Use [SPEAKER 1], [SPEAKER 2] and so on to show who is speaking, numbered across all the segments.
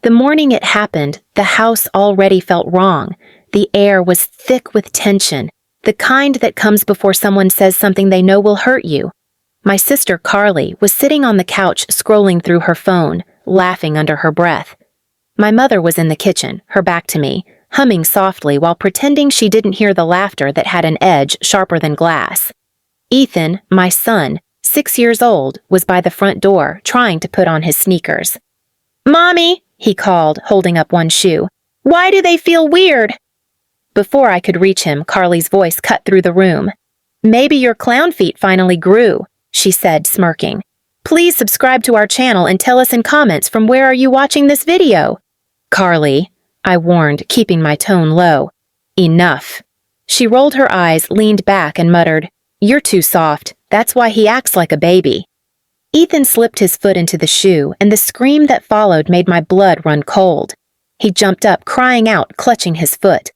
[SPEAKER 1] The morning it happened, the house already felt wrong. The air was thick with tension, the kind that comes before someone says something they know will hurt you. My sister Carly was sitting on the couch scrolling through her phone, laughing under her breath. My mother was in the kitchen, her back to me, humming softly while pretending she didn't hear the laughter that had an edge sharper than glass. Ethan, my son, 6 years old, was by the front door, trying to put on his sneakers. "Mommy," he called, holding up one shoe. "Why do they feel weird?" Before I could reach him, Carly's voice cut through the room. "Maybe your clown feet finally grew," she said, smirking. "Please subscribe to our channel and tell us in comments from where are you watching this video." "Carly," I warned, keeping my tone low. "Enough." She rolled her eyes, leaned back, and muttered, "You're too soft. That's why he acts like a baby." Ethan slipped his foot into the shoe, and the scream that followed made my blood run cold. He jumped up, crying out, clutching his foot.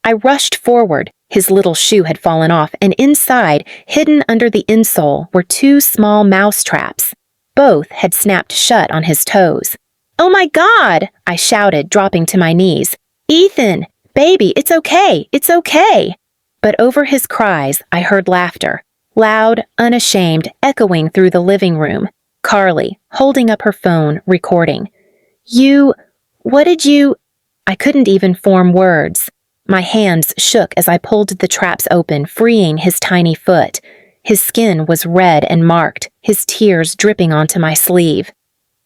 [SPEAKER 1] I rushed forward. His little shoe had fallen off, and inside, hidden under the insole, were 2 small mousetraps. Both had snapped shut on his toes. "Oh my God!" I shouted, dropping to my knees. "Ethan! Baby, it's okay! It's okay!" But over his cries, I heard laughter. Loud, unashamed, echoing through the living room. Carly, holding up her phone, recording. What did you... I couldn't even form words. My hands shook as I pulled the traps open, freeing his tiny foot. His skin was red and marked, his tears dripping onto my sleeve.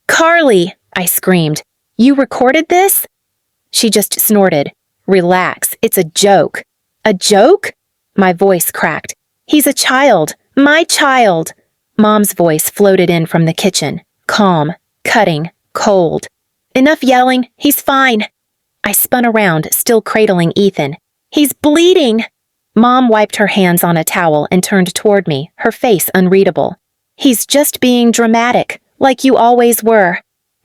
[SPEAKER 1] "Carly!" I screamed. "You recorded this?" She just snorted. "Relax, it's a joke." "A joke?" My voice cracked. "He's a child. My child." Mom's voice floated in from the kitchen, calm, cutting, cold. "Enough yelling. He's fine." I spun around, still cradling Ethan. "He's bleeding." Mom wiped her hands on a towel and turned toward me, her face unreadable. "He's just being dramatic, like you always were."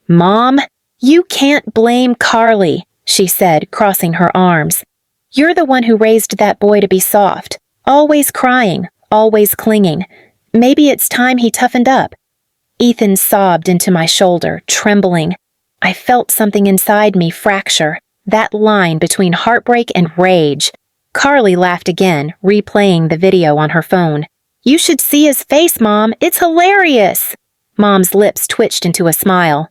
[SPEAKER 1] "Mom, you can't blame Carly," she said, crossing her arms. "You're the one who raised that boy to be soft. Always crying, always clinging. Maybe it's time he toughened up." Ethan sobbed into my shoulder, trembling. I felt something inside me fracture, that line between heartbreak and rage. Carly laughed again, replaying the video on her phone. "You should see his face, Mom. It's hilarious." Mom's lips twitched into a smile.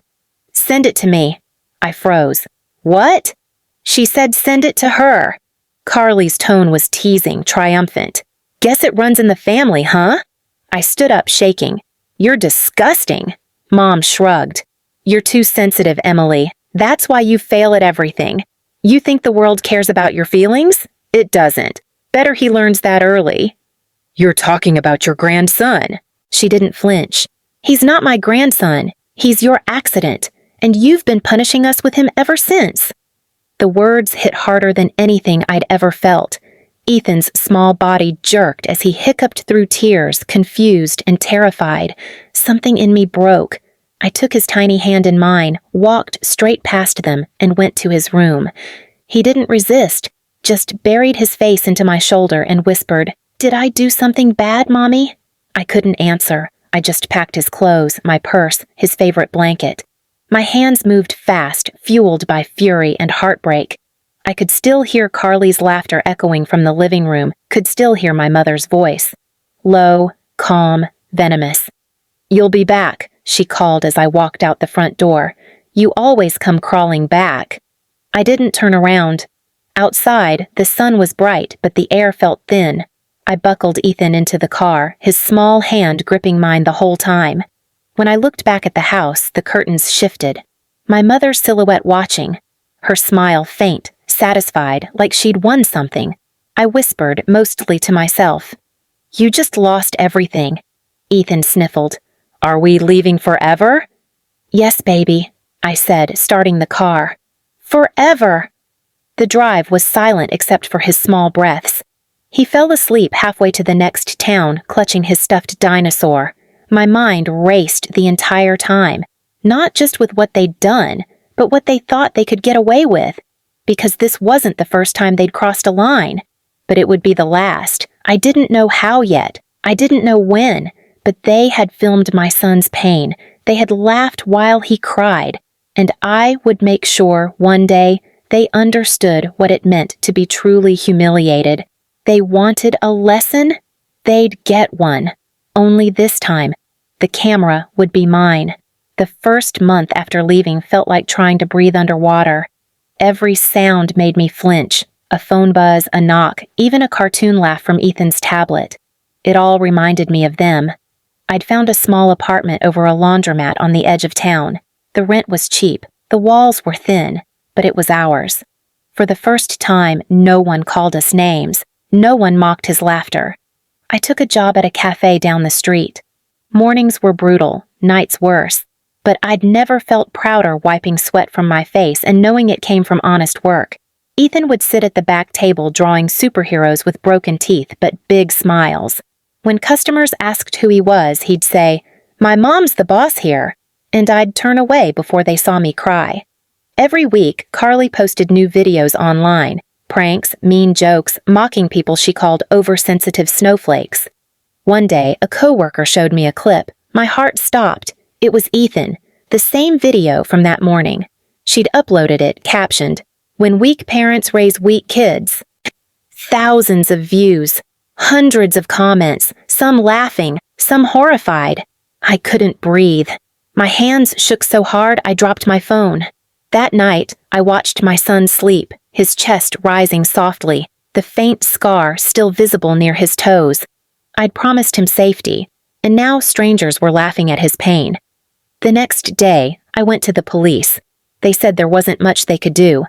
[SPEAKER 1] "Send it to me." I froze. "What?" She said send it to her. Carly's tone was teasing, triumphant. "Guess it runs in the family, huh?" I stood up, shaking. "You're disgusting." Mom shrugged. "You're too sensitive, Emily. That's why you fail at everything. You think the world cares about your feelings? It doesn't. Better he learns that early." "You're talking about your grandson." She didn't flinch. "He's not my grandson. He's your accident, and you've been punishing us with him ever since." The words hit harder than anything I'd ever felt. Ethan's small body jerked as he hiccuped through tears, confused and terrified. Something in me broke. I took his tiny hand in mine, walked straight past them, and went to his room. He didn't resist, just buried his face into my shoulder and whispered, "Did I do something bad, Mommy?" I couldn't answer. I just packed his clothes, my purse, his favorite blanket. My hands moved fast, fueled by fury and heartbreak. I could still hear Carly's laughter echoing from the living room, could still hear my mother's voice. Low, calm, venomous. "You'll be back," she called as I walked out the front door. "You always come crawling back." I didn't turn around. Outside, the sun was bright, but the air felt thin. I buckled Ethan into the car, his small hand gripping mine the whole time. When I looked back at the house, the curtains shifted. My mother's silhouette watching. Her smile faint, satisfied, like she'd won something. I whispered, mostly to myself. "You just lost everything." Ethan sniffled. "Are we leaving forever?" "Yes, baby," I said, starting the car. "Forever!" The drive was silent except for his small breaths. He fell asleep halfway to the next town, clutching his stuffed dinosaur. My mind raced the entire time, not just with what they'd done, but what they thought they could get away with. Because this wasn't the first time they'd crossed a line. But it would be the last. I didn't know how yet. I didn't know when. But they had filmed my son's pain. They had laughed while he cried. And I would make sure one day they understood what it meant to be truly humiliated. They wanted a lesson? They'd get one. Only this time, the camera would be mine. The first month after leaving felt like trying to breathe underwater. Every sound made me flinch. A phone buzz, a knock, even a cartoon laugh from Ethan's tablet. It all reminded me of them. I'd found a small apartment over a laundromat on the edge of town. The rent was cheap, the walls were thin, but it was ours. For the first time, no one called us names. No one mocked his laughter. I took a job at a cafe down the street. Mornings were brutal, nights worse, but I'd never felt prouder wiping sweat from my face and knowing it came from honest work. Ethan would sit at the back table drawing superheroes with broken teeth but big smiles. When customers asked who he was, he'd say, "My mom's the boss here," and I'd turn away before they saw me cry. Every week, Carly posted new videos online, pranks, mean jokes, mocking people she called oversensitive snowflakes. One day, a coworker showed me a clip. My heart stopped. It was Ethan, the same video from that morning. She'd uploaded it, captioned, "When weak parents raise weak kids." Thousands of views, hundreds of comments, some laughing, some horrified. I couldn't breathe. My hands shook so hard I dropped my phone. That night, I watched my son sleep, his chest rising softly, the faint scar still visible near his toes. I'd promised him safety, and now strangers were laughing at his pain. The next day, I went to the police. They said there wasn't much they could do.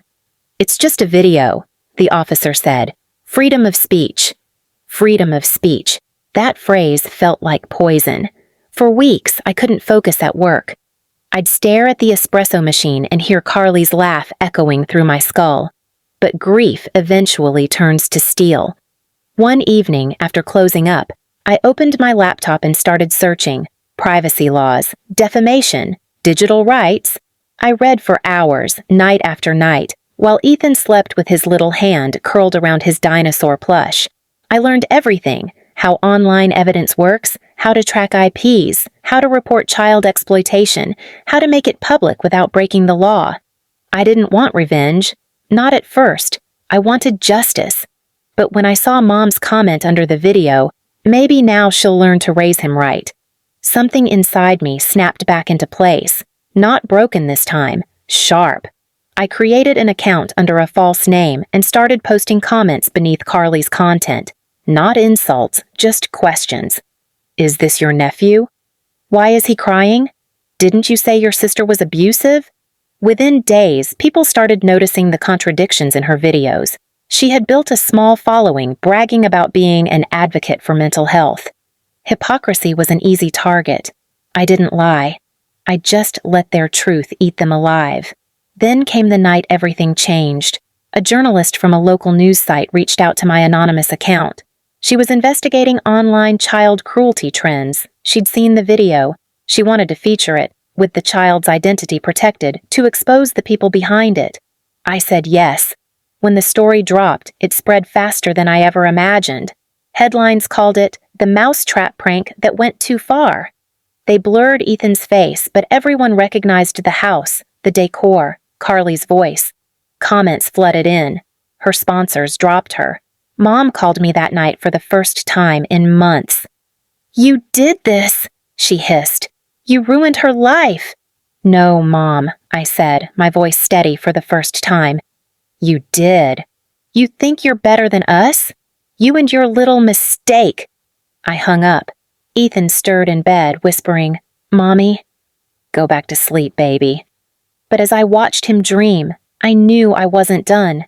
[SPEAKER 1] "It's just a video," the officer said. "Freedom of speech." Freedom of speech. That phrase felt like poison. For weeks, I couldn't focus at work. I'd stare at the espresso machine and hear Carly's laugh echoing through my skull. But grief eventually turns to steel. One evening, after closing up, I opened my laptop and started searching. Privacy laws, defamation, digital rights. I read for hours, night after night, while Ethan slept with his little hand curled around his dinosaur plush. I learned everything: how online evidence works, how to track IPs, how to report child exploitation, how to make it public without breaking the law. I didn't want revenge. Not at first. I wanted justice. But when I saw Mom's comment under the video, maybe now she'll learn to raise him right. Something inside me snapped back into place. Not broken this time, sharp. I created an account under a false name and started posting comments beneath Carly's content. Not insults, just questions. "Is this your nephew? Why is he crying? Didn't you say your sister was abusive?" Within days, people started noticing the contradictions in her videos. She had built a small following, bragging about being an advocate for mental health. Hypocrisy was an easy target. I didn't lie. I just let their truth eat them alive. Then came the night everything changed. A journalist from a local news site reached out to my anonymous account. She was investigating online child cruelty trends. She'd seen the video. She wanted to feature it, with the child's identity protected, to expose the people behind it. I said yes. When the story dropped, it spread faster than I ever imagined. Headlines called it the mousetrap prank that went too far. They blurred Ethan's face, but everyone recognized the house, the decor, Carly's voice. Comments flooded in. Her sponsors dropped her. Mom called me that night for the first time in months. "You did this," she hissed. "You ruined her life." "No, Mom," I said, my voice steady for the first time. "You did. You think you're better than us? You and your little mistake." I hung up. Ethan stirred in bed, whispering, "Mommy, go back to sleep, baby." But as I watched him dream, I knew I wasn't done.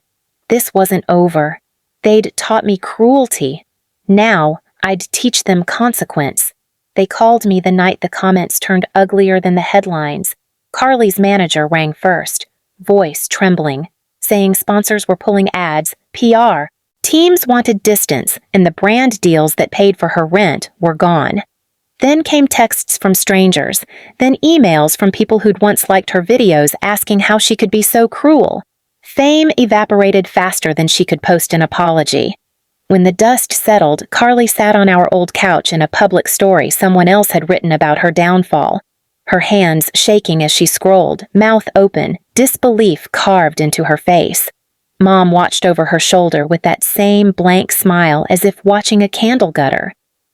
[SPEAKER 1] This wasn't over. They'd taught me cruelty. Now, I'd teach them consequence. They called me the night the comments turned uglier than the headlines. Carly's manager rang first, voice trembling, saying sponsors were pulling ads, PR. Teams wanted distance, and the brand deals that paid for her rent were gone. Then came texts from strangers, then emails from people who'd once liked her videos asking how she could be so cruel. Fame evaporated faster than she could post an apology. When the dust settled, Carly sat on our old couch in a public story someone else had written about her downfall. her hands shaking as she scrolled, mouth open, disbelief carved into her face. Mom watched over her shoulder with that same blank smile as if watching a candle gutter.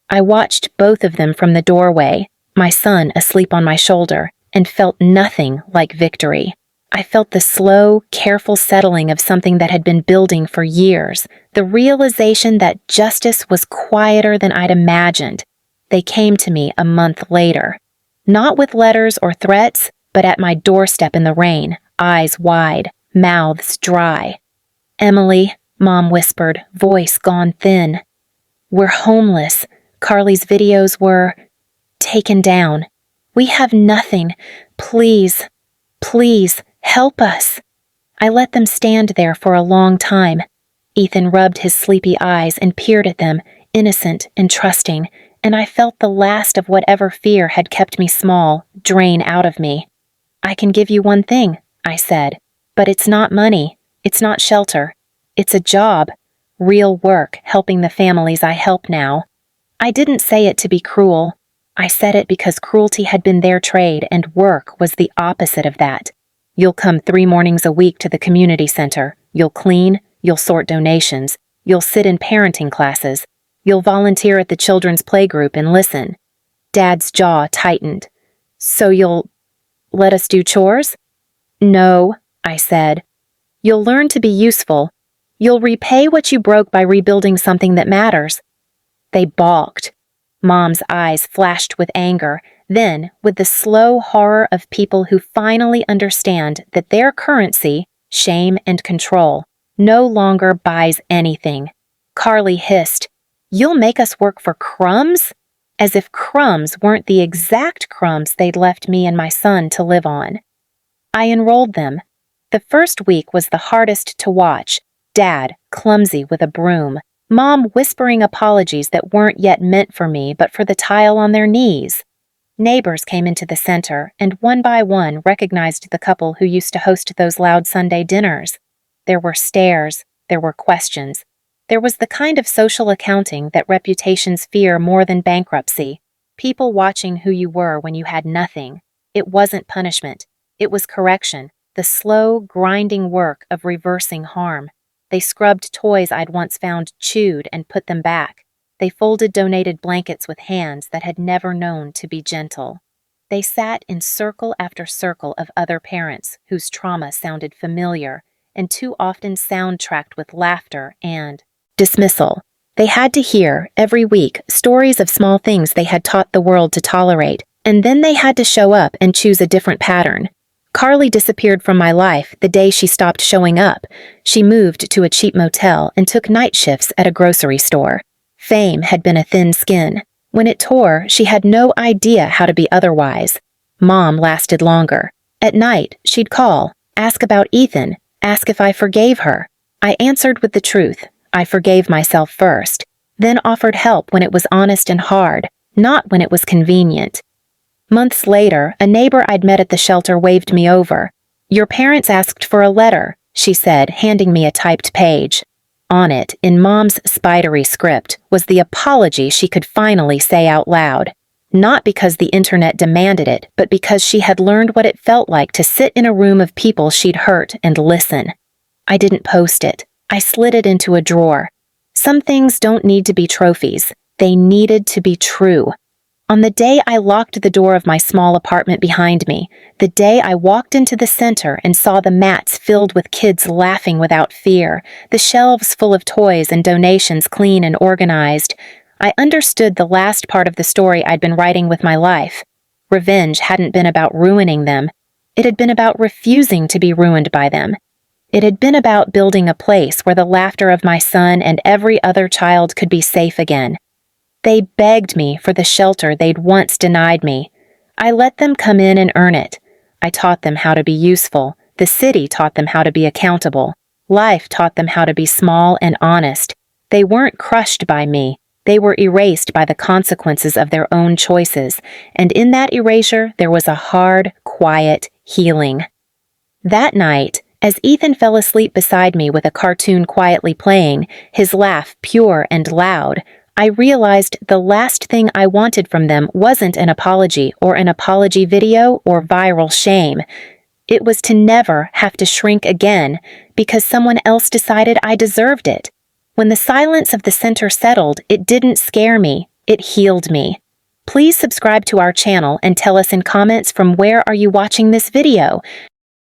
[SPEAKER 1] I watched both of them from the doorway, my son asleep on my shoulder, and felt nothing like victory. I felt the slow, careful settling of something that had been building for years, the realization that justice was quieter than I'd imagined. They came to me a month later. Not with letters or threats, but at my doorstep in the rain, eyes wide, mouths dry. "Emily," Mom whispered, voice gone thin. "We're homeless. Carly's videos were taken down. We have nothing. Please, please, help us." I let them stand there for a long time. Ethan rubbed his sleepy eyes and peered at them, innocent and trusting, and I felt the last of whatever fear had kept me small drain out of me. "I can give you one thing," I said, "but it's not money. It's not shelter. It's a job. Real work helping the families I help now." I didn't say it to be cruel. I said it because cruelty had been their trade and work was the opposite of that. "You'll come 3 mornings a week to the community center. You'll clean. You'll sort donations. You'll sit in parenting classes. You'll volunteer at the children's playgroup and listen." Dad's jaw tightened. "So you'll let us do chores?" "No," I said. "You'll learn to be useful. You'll repay what you broke by rebuilding something that matters." They balked. Mom's eyes flashed with anger, then with the slow horror of people who finally understand that their currency, shame and control, no longer buys anything. Carly hissed, "You'll make us work for crumbs?" As if crumbs weren't the exact crumbs they'd left me and my son to live on. I enrolled them. The first week was the hardest to watch. Dad, clumsy with a broom. Mom whispering apologies that weren't yet meant for me but for the tile on their knees. Neighbors came into the center and one by one recognized the couple who used to host those loud Sunday dinners. There were stares, there were questions. There was the kind of social accounting that reputations fear more than bankruptcy. People watching who you were when you had nothing. It wasn't punishment. It was correction, the slow, grinding work of reversing harm. They scrubbed toys I'd once found chewed and put them back. They folded donated blankets with hands that had never known to be gentle. They sat in circle after circle of other parents whose trauma sounded familiar and too often soundtracked with laughter and dismissal. They had to hear, every week, stories of small things they had taught the world to tolerate, and then they had to show up and choose a different pattern. Carly disappeared from my life the day she stopped showing up. She moved to a cheap motel and took night shifts at a grocery store. Fame had been a thin skin. When it tore, she had no idea how to be otherwise. Mom lasted longer. At night, she'd call, ask about Ethan, ask if I forgave her. I answered with the truth. I forgave myself first, then offered help when it was honest and hard, not when it was convenient. Months later, a neighbor I'd met at the shelter waved me over. "Your parents asked for a letter," she said, handing me a typed page. On it, in Mom's spidery script, was the apology she could finally say out loud. Not because the internet demanded it, but because she had learned what it felt like to sit in a room of people she'd hurt and listen. I didn't post it. I slid it into a drawer. Some things don't need to be trophies. They needed to be true. On the day I locked the door of my small apartment behind me, the day I walked into the center and saw the mats filled with kids laughing without fear, the shelves full of toys and donations clean and organized, I understood the last part of the story I'd been writing with my life. Revenge hadn't been about ruining them. It had been about refusing to be ruined by them. It had been about building a place where the laughter of my son and every other child could be safe again. They begged me for the shelter they'd once denied me. I let them come in and earn it. I taught them how to be useful. The city taught them how to be accountable. Life taught them how to be small and honest. They weren't crushed by me. They were erased by the consequences of their own choices, and in that erasure there was a hard, quiet healing. That night, as Ethan fell asleep beside me with a cartoon quietly playing, his laugh pure and loud, I realized the last thing I wanted from them wasn't an apology or an apology video or viral shame. It was to never have to shrink again because someone else decided I deserved it. When the silence of the center settled, it didn't scare me, it healed me. Please subscribe to our channel and tell us in comments from where are you watching this video.